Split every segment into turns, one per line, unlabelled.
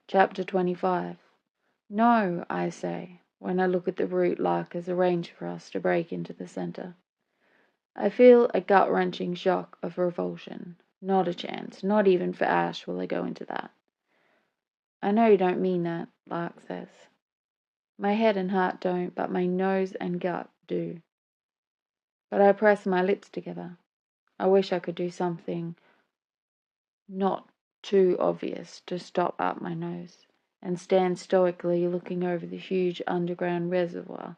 Chapter 25. No, I say, when I look at the route Lark has arranged for us to break into the center. I feel a gut-wrenching shock of revulsion. Not a chance, not even for Ash will I go into that. I know you don't mean that, Lark says. My head and heart don't, but my nose and gut do. But I press my lips together. I wish I could do something not too obvious to stop up my nose, and stand stoically looking over the huge underground reservoir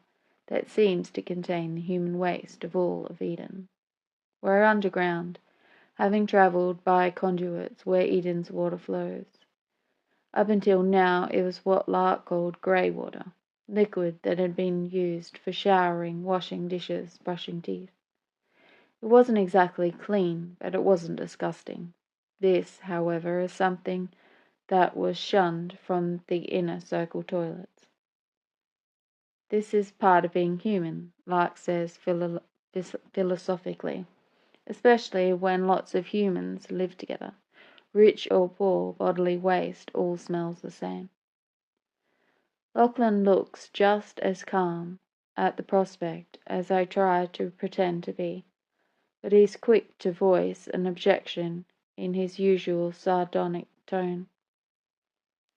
that seems to contain the human waste of all of Eden. We're underground, having travelled by conduits where Eden's water flows. Up until now it was what Lark called grey water, liquid that had been used for showering, washing dishes, brushing teeth. It wasn't exactly clean, but it wasn't disgusting. This, however, is something that was shunned from the inner circle toilets. This is part of being human, Lark says philosophically, especially when lots of humans live together. Rich or poor, bodily waste all smells the same. Lachlan looks just as calm at the prospect as I try to pretend to be, but he's quick to voice an objection in his usual sardonic tone.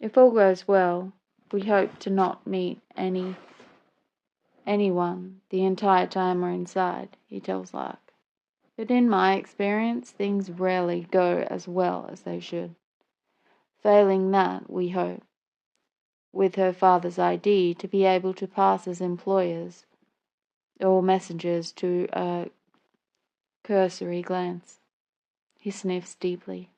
If all goes well, we hope to not meet anyone the entire time we're inside, he tells Lark. But in my experience, things rarely go as well as they should. Failing that, we hope, with her father's ID, to be able to pass as employers or messengers to a cursory glance. He sniffs deeply.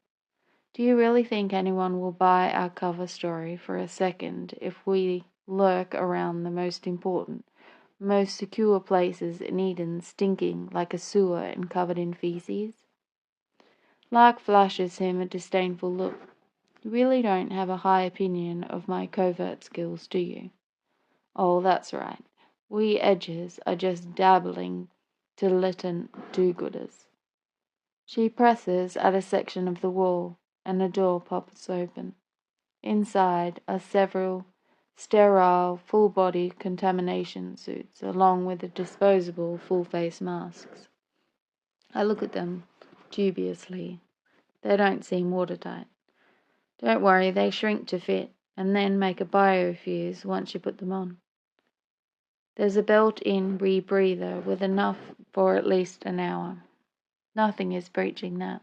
Do you really think anyone will buy our cover story for a second if we lurk around the most important, most secure places in Eden, stinking like a sewer and covered in feces? Lark flashes him a disdainful look. You really don't have a high opinion of my covert skills, do you? Oh, that's right. We edges are just dabbling dilettante do-gooders. She presses at a section of the wall, and a door pops open. Inside are several sterile, full-body contamination suits, along with the disposable full-face masks. I look at them dubiously. They don't seem watertight. Don't worry, they shrink to fit, and then make a biofuse once you put them on. There's a built-in rebreather with enough for at least an hour. Nothing is breaching that.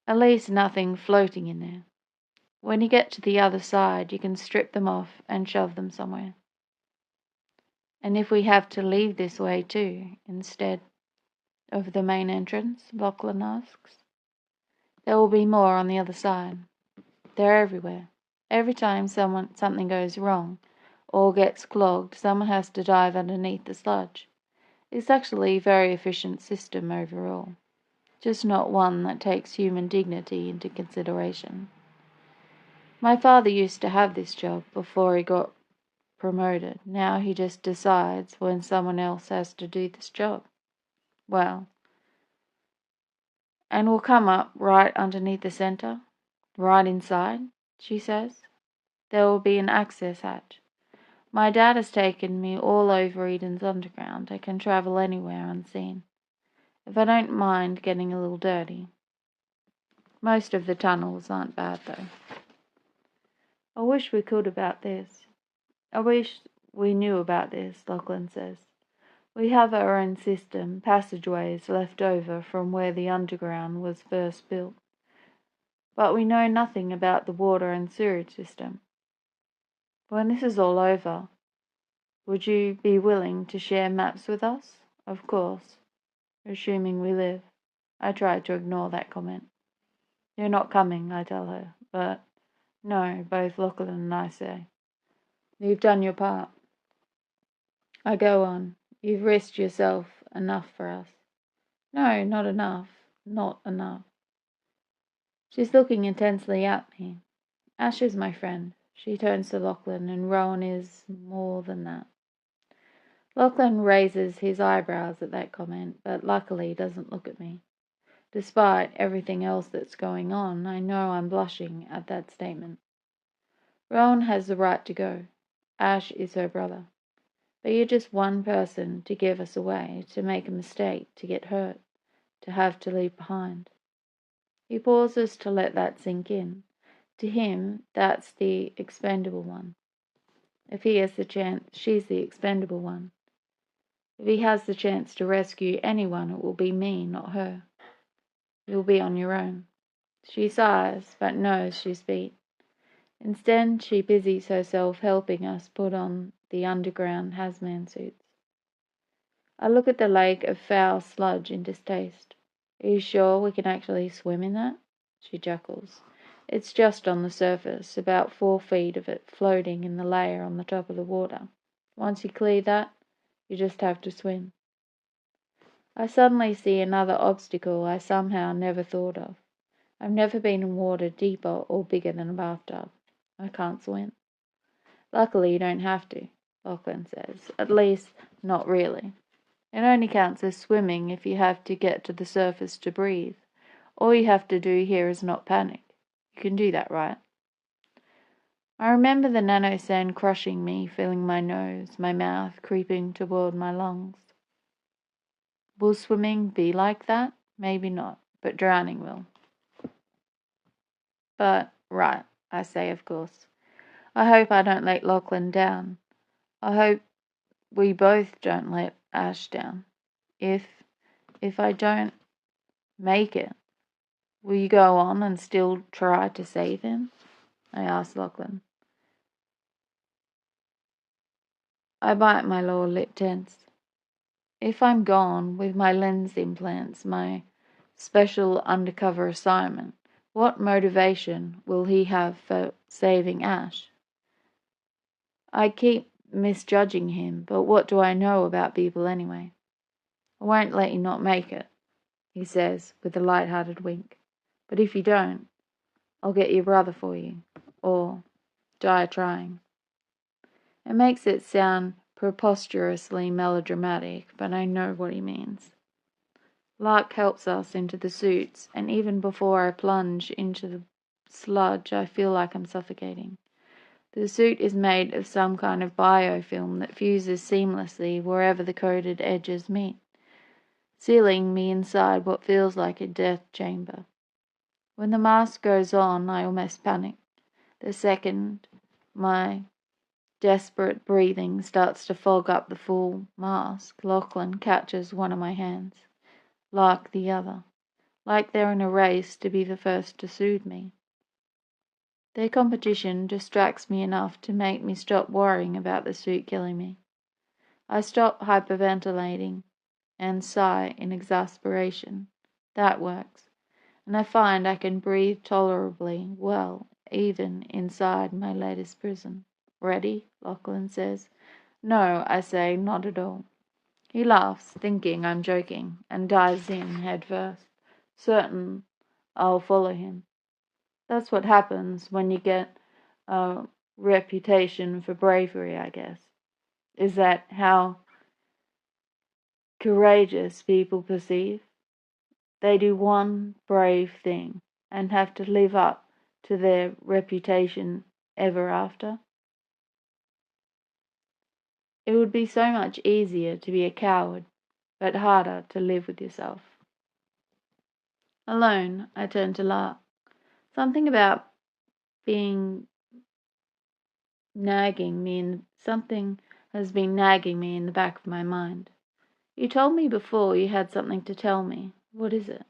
At least nothing floating in there. When you get to the other side, you can strip them off and shove them somewhere. And if we have to leave this way too, instead of the main entrance, Lachlan asks. There will be more on the other side. They're everywhere. Every time something goes wrong or gets clogged, someone has to dive underneath the sludge. It's actually a very efficient system overall, just not one that takes human dignity into consideration. My father used to have this job before he got promoted. Now he just decides when someone else has to do this job. Well, and we'll come up right underneath the center, right inside, she says. There will be an access hatch. My dad has taken me all over Eden's underground. I can travel anywhere unseen, if I don't mind getting a little dirty. Most of the tunnels aren't bad, though. I wish we could about this. I wish we knew about this, Lachlan says. We have our own system, passageways left over from where the underground was first built. But we know nothing about the water and sewage system. When this is all over, would you be willing to share maps with us? Of course, assuming we live. I try to ignore that comment. You're not coming, I tell her, but no, both Lachlan and I say. You've done your part. I go on. You've risked yourself enough for us. No, not enough. Not enough. She's looking intensely at me. Ash is my friend. She turns to Lachlan, and Rowan is more than that. Lachlan raises his eyebrows at that comment, but luckily doesn't look at me. Despite everything else that's going on, I know I'm blushing at that statement. Rowan has the right to go. Ash is her brother. But you're just one person to give us away, to make a mistake, to get hurt, to have to leave behind. He pauses to let that sink in. To him, that's the expendable one. If he has the chance, she's the expendable one. If he has the chance to rescue anyone, it will be me, not her. You'll be on your own. She sighs, but knows she's beat. Instead, she busies herself helping us put on the underground hazmat suits. I look at the lake of foul sludge in distaste. Are you sure we can actually swim in that? She chuckles. It's just on the surface, about 4 feet of it floating in the layer on the top of the water. Once you clear that, you just have to swim. I suddenly see another obstacle I somehow never thought of. I've never been in water deeper or bigger than a bathtub. I can't swim. Luckily, you don't have to, Lachlan says. At least, not really. It only counts as swimming if you have to get to the surface to breathe. All you have to do here is not panic. You can do that, right? I remember the nano sand crushing me, filling my nose, my mouth, creeping toward my lungs. Will swimming be like that? Maybe not, but drowning will. But, right, I say, of course. I hope I don't let Lachlan down. I hope we both don't let Ash down. If I don't make it, will you go on and still try to save him? I ask Lachlan. I bite my lower lip tense. If I'm gone with my lens implants, my special undercover assignment, what motivation will he have for saving Ash? I keep misjudging him, but what do I know about people anyway? I won't let you not make it, he says with a light-hearted wink. But if you don't, I'll get your brother for you, or die trying. It makes it sound preposterously melodramatic, but I know what he means. Lark helps us into the suits, and even before I plunge into the sludge, I feel like I'm suffocating. The suit is made of some kind of biofilm that fuses seamlessly wherever the coated edges meet, sealing me inside what feels like a death chamber. When the mask goes on, I almost panic. The second my desperate breathing starts to fog up the full mask, Lachlan catches one of my hands, Lark the other, like they're in a race to be the first to soothe me. Their competition distracts me enough to make me stop worrying about the suit killing me. I stop hyperventilating and sigh in exasperation. That works, and I find I can breathe tolerably well, even inside my latest prison. Ready? Lachlan says. No, I say, not at all. He laughs, thinking I'm joking, and dives in head first, certain I'll follow him. That's what happens when you get a reputation for bravery, I guess. Is that how courageous people perceive? They do one brave thing and have to live up to their reputation ever after. It would be so much easier to be a coward, but harder to live with yourself. Alone, I turn to Lark. Something about being something has been nagging me in the back of my mind. You told me before you had something to tell me. What is it?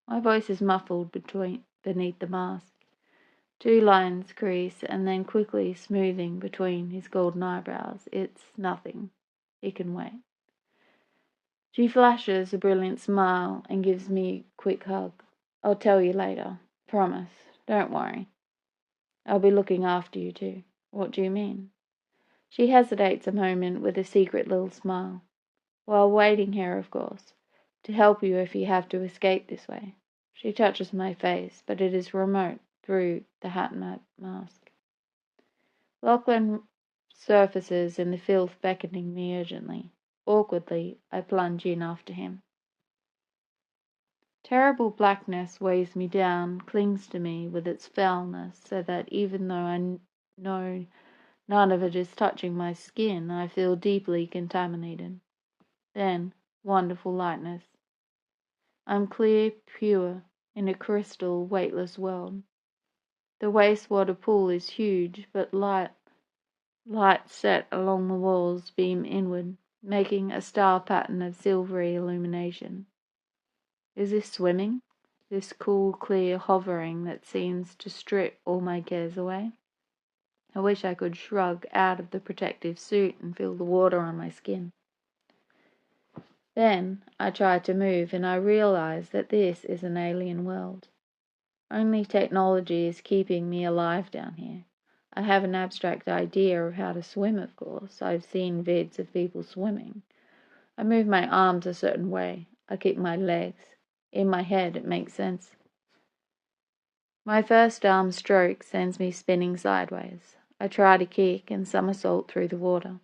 My voice is muffled beneath the mask. 2 lines crease and then quickly smoothing between his golden eyebrows. It's nothing. It can wait. She flashes a brilliant smile and gives me a quick hug. I'll tell you later. Promise. Don't worry. I'll be looking after you too. What do you mean? She hesitates a moment with a secret little smile. While waiting here, of course, to help you if you have to escape this way. She touches my face, but it is remote through the hat mask. Lachlan surfaces in the filth, beckoning me urgently. Awkwardly, I plunge in after him. Terrible blackness weighs me down, clings to me with its foulness, so that even though know none of it is touching my skin, I feel deeply contaminated. Then, wonderful lightness. I'm clear, pure, in a crystal, weightless world. The wastewater pool is huge, but lights set along the walls beam inward, making a star pattern of silvery illumination. Is this swimming? This cool, clear hovering that seems to strip all my cares away? I wish I could shrug out of the protective suit and feel the water on my skin. Then I try to move, and I realize that this is an alien world. Only technology is keeping me alive down here. I have an abstract idea of how to swim, of course. I've seen vids of people swimming. I move my arms a certain way. I kick my legs. In my head, it makes sense. My first arm stroke sends me spinning sideways. I try to kick and somersault through the water.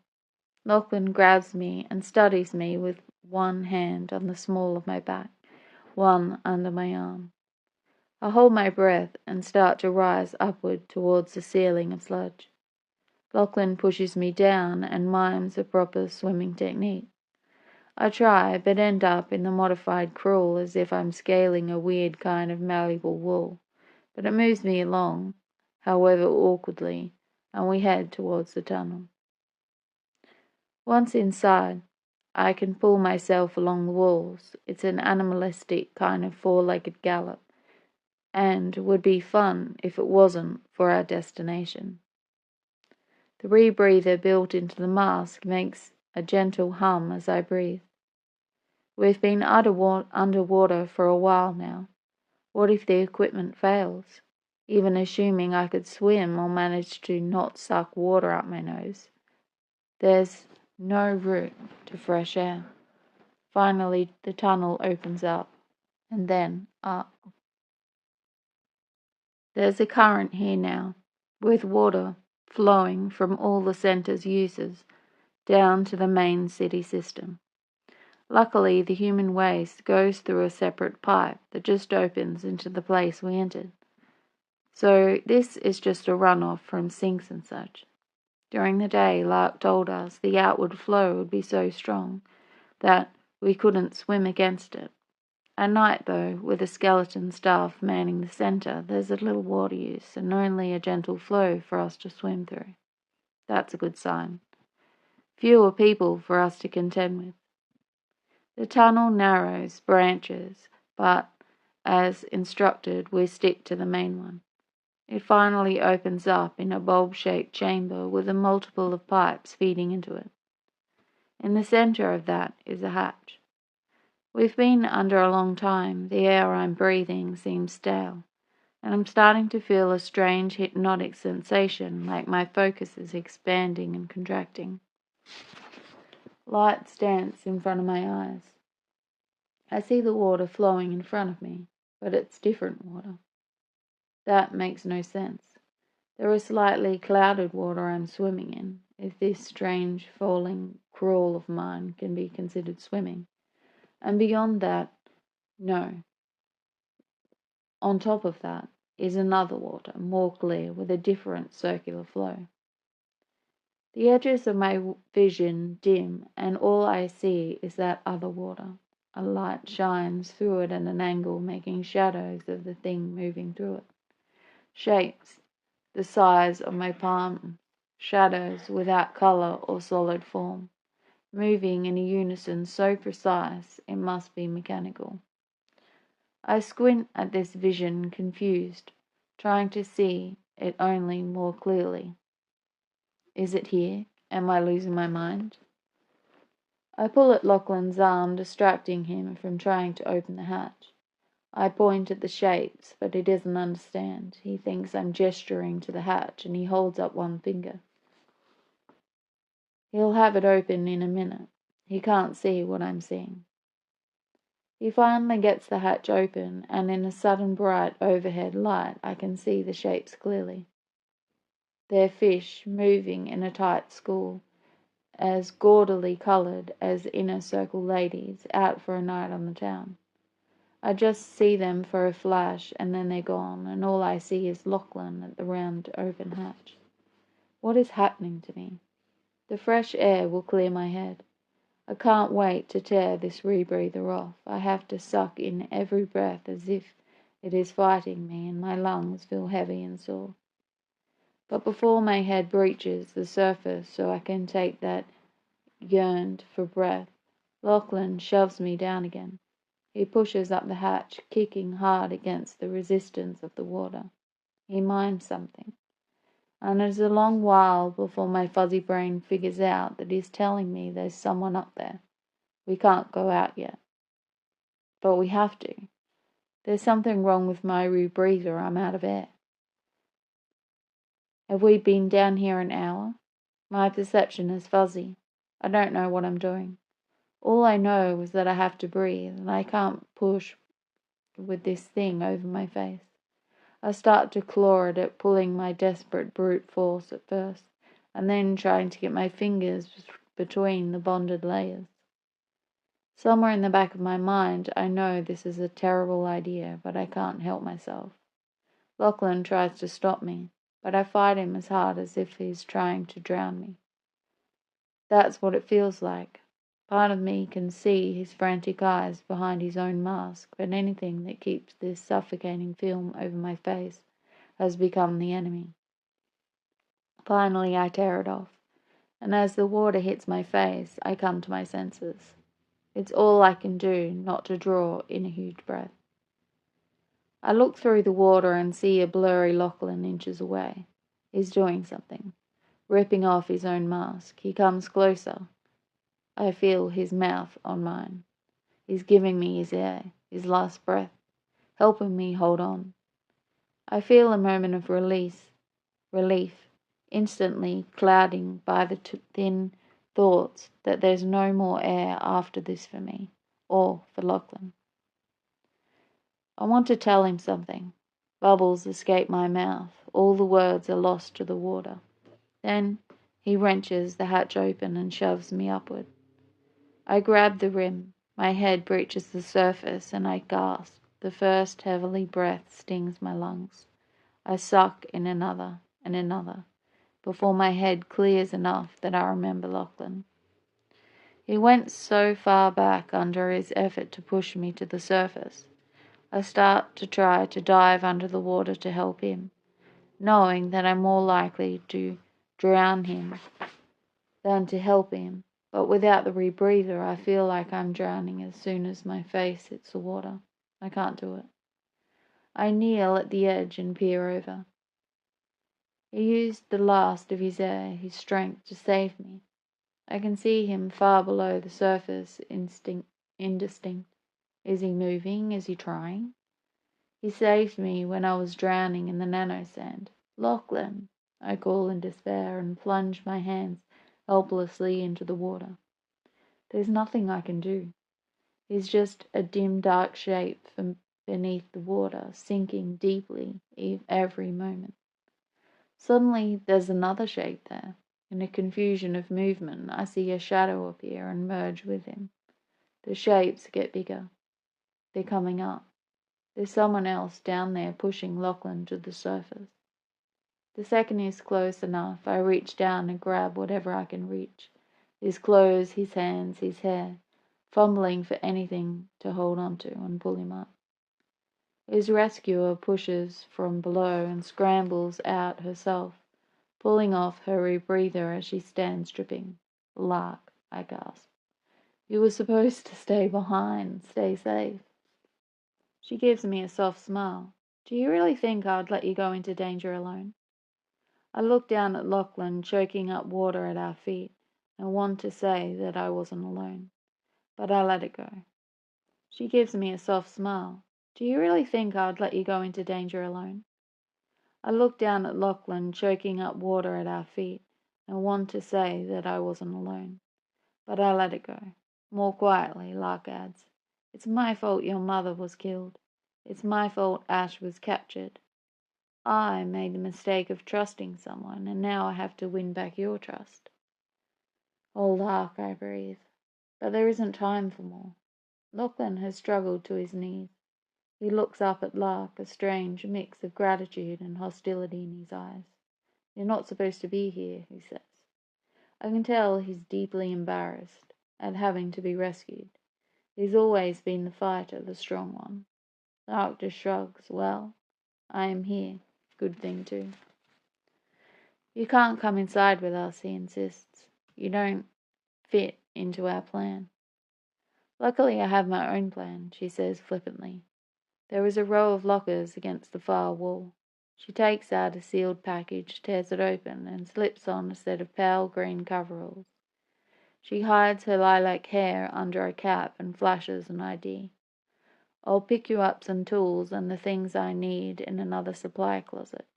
Lachlan grabs me and studies me with one hand on the small of my back, one under my arm. I hold my breath and start to rise upward towards the ceiling of sludge. Lachlan pushes me down and mimes a proper swimming technique. I try, but end up in the modified crawl as if I'm scaling a weird kind of malleable wall. But it moves me along, however awkwardly, and we head towards the tunnel. Once inside, I can pull myself along the walls. It's an animalistic kind of four-legged gallop, and would be fun if it wasn't for our destination. The rebreather built into the mask makes a gentle hum as I breathe. We've been underwater for a while now. What if the equipment fails? Even assuming I could swim or manage to not suck water up my nose. There's no route to fresh air. Finally, the tunnel opens up, and then up. There's a current here now, with water flowing from all the center's uses down to the main city system. Luckily, the human waste goes through a separate pipe that just opens into the place we entered. So this is just a runoff from sinks and such. During the day, Lark told us the outward flow would be so strong that we couldn't swim against it. At night, though, with a skeleton staff manning the center, there's a little water use and only a gentle flow for us to swim through. That's a good sign. Fewer people for us to contend with. The tunnel narrows, branches, but, as instructed, we stick to the main one. It finally opens up in a bulb-shaped chamber with a multiple of pipes feeding into it. In the center of that is a hatch. We've been under a long time. The air I'm breathing seems stale, and I'm starting to feel a strange hypnotic sensation, like my focus is expanding and contracting. Lights dance in front of my eyes. I see the water flowing in front of me, but it's different water. That makes no sense. There is slightly clouded water I'm swimming in, if this strange falling crawl of mine can be considered swimming. And beyond that, no. On top of that is another water, more clear, with a different circular flow. The edges of my vision dim, and all I see is that other water. A light shines through it at an angle, making shadows of the thing moving through it. Shapes the size of my palm, shadows without color or solid form, moving in a unison so precise it must be mechanical. I squint at this vision, confused, trying to see it only more clearly. Is it here? Am I losing my mind? I pull at Lachlan's arm, distracting him from trying to open the hatch. I point at the shapes, but he doesn't understand. He thinks I'm gesturing to the hatch, and he holds up one finger. He'll have it open in a minute. He can't see what I'm seeing. He finally gets the hatch open, and in a sudden bright overhead light I can see the shapes clearly. They're fish moving in a tight school, as gaudily coloured as inner circle ladies out for a night on the town. I just see them for a flash, and then they're gone, and all I see is Lachlan at the round open hatch. What is happening to me? The fresh air will clear my head. I can't wait to tear this rebreather off. I have to suck in every breath as if it is fighting me, and my lungs feel heavy and sore. But before my head breaches the surface so I can take that yearned for breath, Lachlan shoves me down again. He pushes up the hatch, kicking hard against the resistance of the water. He minds something, and it is a long while before my fuzzy brain figures out that he's telling me there's someone up there. We can't go out yet. But we have to. There's something wrong with my rebreather. I'm out of air. Have we been down here an hour? My perception is fuzzy. I don't know what I'm doing. All I know is that I have to breathe, and I can't push with this thing over my face. I start to claw at it, pulling my desperate brute force at first, and then trying to get my fingers between the bonded layers. Somewhere in the back of my mind, I know this is a terrible idea, but I can't help myself. Lachlan tries to stop me, but I fight him as hard as if he's trying to drown me. That's what it feels like. Part of me can see his frantic eyes behind his own mask, but anything that keeps this suffocating film over my face has become the enemy. Finally, I tear it off, and as the water hits my face, I come to my senses. It's all I can do not to draw in a huge breath. I look through the water and see a blurry Lachlan inches away. He's doing something, ripping off his own mask. He comes closer. I feel his mouth on mine. He's giving me his air, his last breath, helping me hold on. I feel a moment of relief, instantly clouding by the thin thoughts that there's no more air after this for me, or for Lachlan. I want to tell him something. Bubbles escape my mouth. All the words are lost to the water. Then he wrenches the hatch open and shoves me upward. I grab the rim. My head breaches the surface and I gasp. The first heavy breath stings my lungs. I suck in another and another before my head clears enough that I remember Lachlan. He went so far back under his effort to push me to the surface. I start to try to dive under the water to help him, knowing that I'm more likely to drown him than to help him. But without the rebreather, I feel like I'm drowning as soon as my face hits the water. I can't do it. I kneel at the edge and peer over. He used the last of his air, his strength, to save me. I can see him far below the surface, indistinct. Is he moving? Is he trying? He saved me when I was drowning in the nano-sand. Lachlan, I call in despair and plunge my hands helplessly into the water. There's nothing I can do. He's just a dim, dark shape from beneath the water, sinking deeply every moment. Suddenly, there's another shape there. In a confusion of movement, I see a shadow appear and merge with him. The shapes get bigger. They're coming up. There's someone else down there pushing Lachlan to the surface. The second he's close enough, I reach down and grab whatever I can reach. His clothes, his hands, his hair, fumbling for anything to hold on to and pull him up. His rescuer pushes from below and scrambles out herself, pulling off her rebreather as she stands dripping. Lark, I gasp. You were supposed to stay behind, stay safe. She gives me a soft smile. Do you really think I'd let you go into danger alone? I look down at Lachlan choking up water at our feet and want to say that I wasn't alone, but I let it go. She gives me a soft smile. Do you really think I'd let you go into danger alone? I look down at Lachlan choking up water at our feet and want to say that I wasn't alone, but I let it go. More quietly, Lark adds, It's my fault your mother was killed. It's my fault Ash was captured. I made the mistake of trusting someone, and now I have to win back your trust. Oh, Lark, I breathe. But there isn't time for more. Lachlan has struggled to his knees. He looks up at Lark, a strange mix of gratitude and hostility in his eyes. "You're not supposed to be here," he says. I can tell he's deeply embarrassed at having to be rescued. He's always been the fighter, the strong one. Lark just shrugs. "Well, I am here. Good thing, too." "You can't come inside with us," he insists. "You don't fit into our plan." "Luckily I have my own plan," she says flippantly. There is a row of lockers against the far wall. She takes out a sealed package, tears it open, and slips on a set of pale green coveralls. She hides her lilac hair under a cap and flashes an ID. "I'll pick you up some tools and the things I need in another supply closet,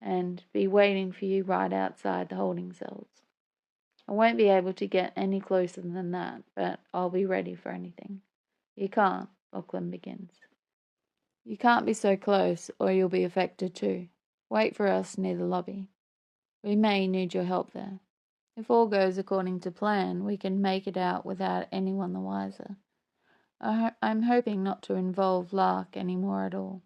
and be waiting for you right outside the holding cells. I won't be able to get any closer than that, but I'll be ready for anything." "You can't," Lachlan begins. "You can't be so close, or you'll be affected too. Wait for us near the lobby. We may need your help there. If all goes according to plan, we can make it out without anyone the wiser. I'm hoping not to involve Lark any more at all.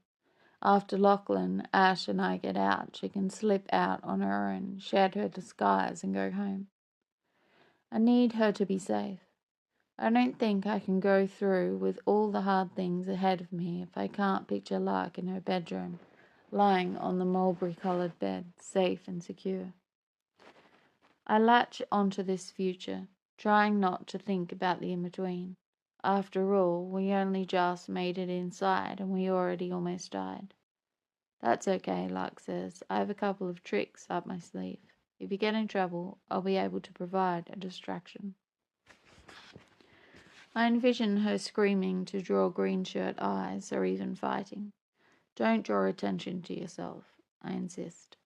After Lachlan, Ash, and I get out, she can slip out on her own, shed her disguise, and go home. I need her to be safe. I don't think I can go through with all the hard things ahead of me if I can't picture Lark in her bedroom, lying on the mulberry-colored bed, safe and secure. I latch onto this future, trying not to think about the in-between. After all, we only just made it inside, and we already almost died. "That's okay," Lark says. "I have a couple of tricks up my sleeve. If you get in trouble, I'll be able to provide a distraction." I envision her screaming to draw green shirt eyes, or even fighting. "Don't draw attention to yourself," I insist.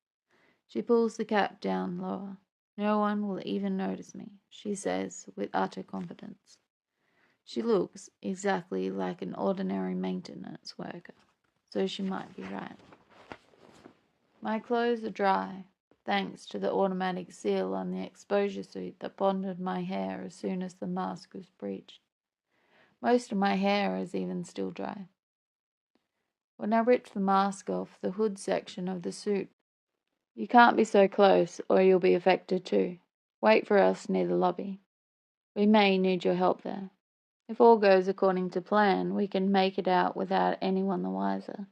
She pulls the cap down lower. "No one will even notice me," she says with utter confidence. She looks exactly like an ordinary maintenance worker, so she might be right. My clothes are dry, thanks to the automatic seal on the exposure suit that bonded my hair as soon as the mask was breached. Most of my hair is even still dry. When I ripped the mask off, the hood section of the suit. "You can't be so close, or you'll be affected too. Wait for us near the lobby. We may need your help there. If all goes according to plan, we can make it out without anyone the wiser.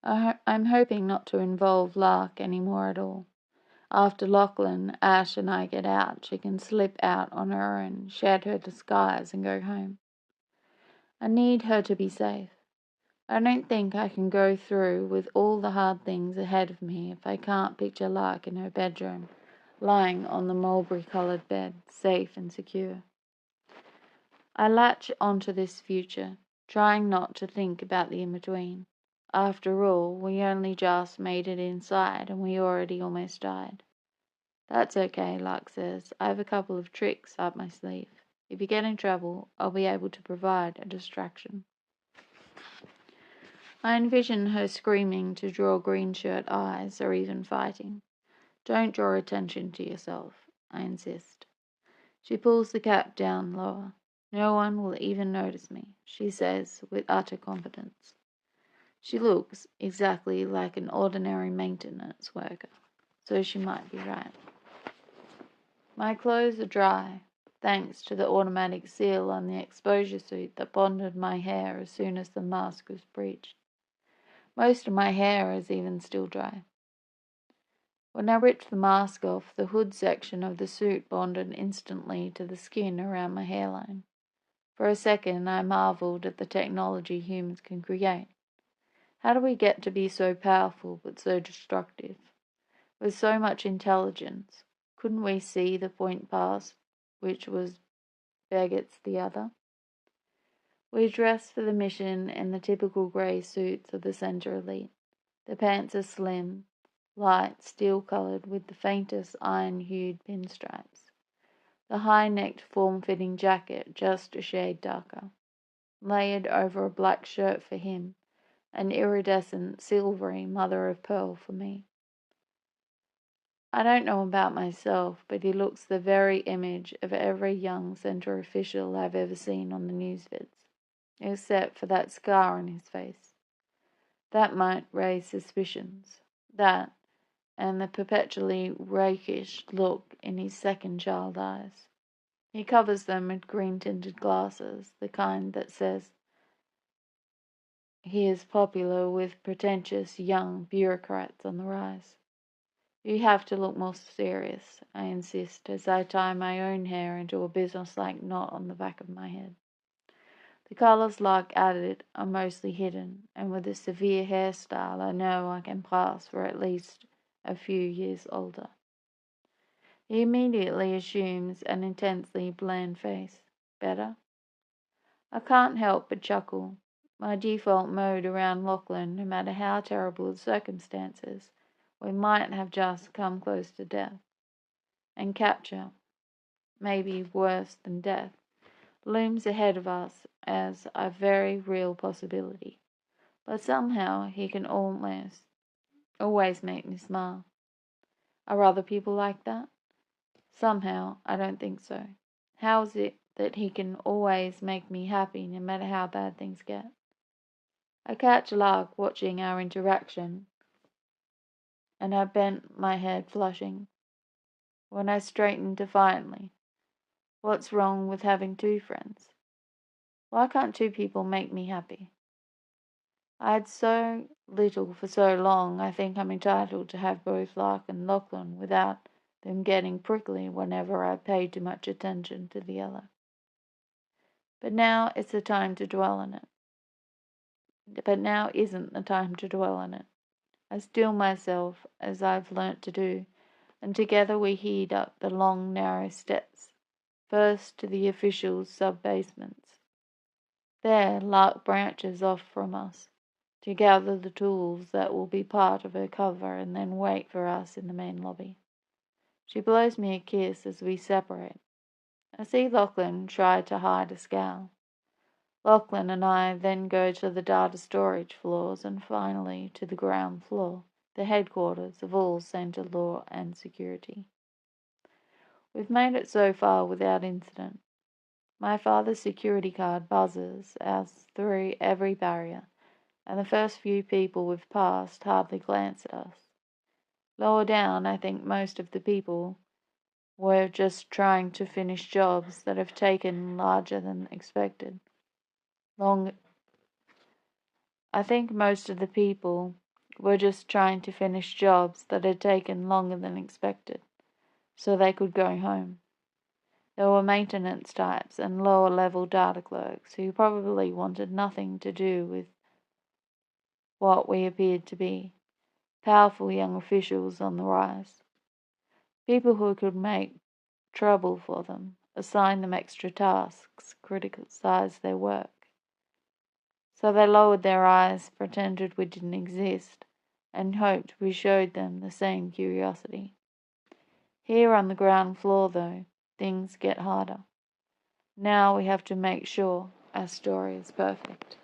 I'm hoping not to involve Lark any more at all. After Lachlan, Ash, and I get out, she can slip out on her own, shed her disguise, and go home. I need her to be safe. I don't think I can go through with all the hard things ahead of me if I can't picture Lark in her bedroom, lying on the mulberry-colored bed, safe and secure. I latch onto this future, trying not to think about the in-between. After all, we only just made it inside, and we already almost died. That's okay, Lark says. I have a couple of tricks up my sleeve. If you get in trouble, I'll be able to provide a distraction." I envision her screaming to draw green shirt eyes, or even fighting. "Don't draw attention to yourself," I insist. She pulls the cap down lower. "No one will even notice me," she says with utter confidence. She looks exactly like an ordinary maintenance worker, so she might be right. My clothes are dry, thanks to the automatic seal on the exposure suit that bonded my hair as soon as the mask was breached. Most of my hair is even still dry. When I ripped the mask off, the hood section of the suit bonded instantly to the skin around my hairline. For a second, I marveled at the technology humans can create. How do we get to be so powerful but so destructive? With so much intelligence, couldn't we see the point past, which was Beggett's the other? We dress for the mission in the typical grey suits of the Centre Elite. The pants are slim, light, steel-coloured with the faintest iron-hued pinstripes. The high-necked, form-fitting jacket just a shade darker, layered over a black shirt for him, an iridescent, silvery mother-of-pearl for me. I don't know about myself, but he looks the very image of every young Centre official I've ever seen on the news vids, except for that scar on his face. That might raise suspicions. That, and the perpetually rakish look in his second child eyes. He covers them with green-tinted glasses, the kind that says he is popular with pretentious young bureaucrats on the rise. You have to look more serious, I insist, as I tie my own hair into a business-like knot on the back of my head. The colours like added are mostly hidden, and with a severe hairstyle I know I can pass for at least a few years older. He immediately assumes an intensely bland face. Better? I can't help but chuckle. My default mode around Lachlan, no matter how terrible the circumstances, we might have just come close to death. And capture, maybe worse than death, looms ahead of us as a very real possibility. But somehow he can always make me smile. Are other people like that? Somehow, I don't think so. How is it that he can always make me happy no matter how bad things get? I catch Lark watching our interaction, and I bent my head, flushing. When I straightened defiantly, what's wrong with having two friends? Why can't two people make me happy? I had so little for so long, I think I'm entitled to have both Lark and Lachlan without them getting prickly whenever I pay too much attention to the other. But now it's the time to dwell on it. But now isn't the time to dwell on it. I still myself, as I've learnt to do, and together we head up the long, narrow steps, first to the officials' sub-basements. There, Lark branches off from us, to gather the tools that will be part of her cover and then wait for us in the main lobby. She blows me a kiss as we separate. I see Lachlan try to hide a scowl. Lachlan and I then go to the data storage floors and finally to the ground floor, the headquarters of all Center Law and Security. We've made it so far without incident. My father's security card buzzes us through every barrier, and the first few people we've passed hardly glance at us. Lower down, I think most of the people were just trying to finish jobs that have taken larger than expected. I think most of the people were just trying to finish jobs that had taken longer than expected, so they could go home. There were maintenance types and lower-level data clerks who probably wanted nothing to do with what we appeared to be, powerful young officials on the rise. People who could make trouble for them, assign them extra tasks, criticize their work. So they lowered their eyes, pretended we didn't exist, and hoped we showed them the same curiosity. Here on the ground floor, though, things get harder. Now we have to make sure our story is perfect.